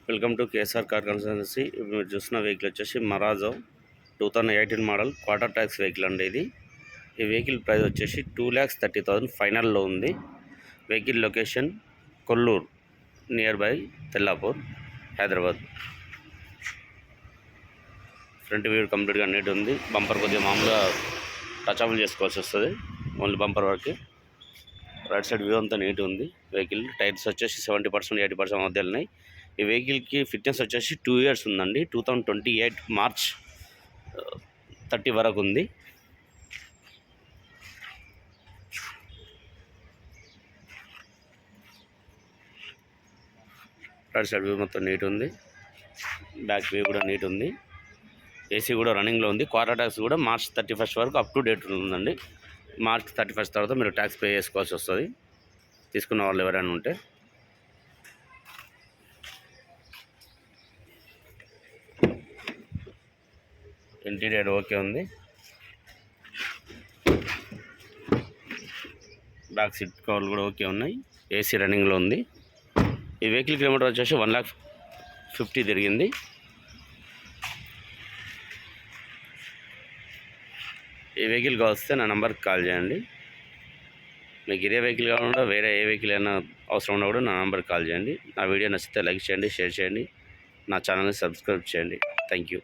Welcome to KSR car consultancy. ఇప్పుడు మీరు చూస్తున్న వెహికల్ వచ్చేసి Marazzo 2018 model quarter tax vehicle అండి. ఈ వెహికల్ ప్రైస్ వచ్చేసి 2,30,000 ఫైనల్లో ఉంది. Vehicle location Kollur near by Tellapur, Hyderabad. Front view కంప్లీట్గా నీట్ ఉంది. బంపర్ కొద్దిగా మామూలుగా టచ్అప్లు చేసుకోవాల్సి వస్తుంది, ఓన్లీ బంపర్ వరకు. రైట్ సైడ్ వ్యూ అంతా నీట్ ఉంది. వెహికల్ టైర్స్ వచ్చేసి 70% 80% మధ్య ఉన్నాయి. ఈ వెహికల్కి ఫిట్నెస్ వచ్చేసి 2 years ఉందండి. 2028 మార్చ్ 30 వరకు ఉంది. రైట్ సైడ్ వ్యూ మొత్తం నీట్ ఉంది. బ్యాక్ వ్యూ కూడా నీట్ ఉంది. ఏసీ కూడా రన్నింగ్లో ఉంది. క్వార్టర్ ట్యాక్స్ కూడా మార్చ్ 31 వరకు అప్ టు డేట్ ఉందండి. మార్చ్ 31 తర్వాత మీరు ట్యాక్స్ పే చేసుకోవాల్సి వస్తుంది, తీసుకున్న వాళ్ళు ఎవరైనా ఉంటే. ఇంటీరియర్ ఓకే ఉంది. బ్యాక్ సీట్ కవర్లు కూడా ఓకే ఉన్నాయి. ఏసీ రన్నింగ్లో ఉంది. ఈ వెహికల్ కిలోమీటర్ వచ్చేసి 1,50,000 తిరిగింది. ఈ వెహికల్ కావస్తే నా నెంబర్కి కాల్ చేయండి. మీకు ఇదే వెహికల్ కావాలన్నా వేరే ఏ వెహికల్ అయినా అవసరం ఉన్నా కూడా నా నెంబర్కి కాల్ చేయండి. నా వీడియో నచ్చితే లైక్ చేయండి, షేర్ చేయండి, నా ఛానల్ని సబ్స్క్రైబ్ చేయండి. Thank you.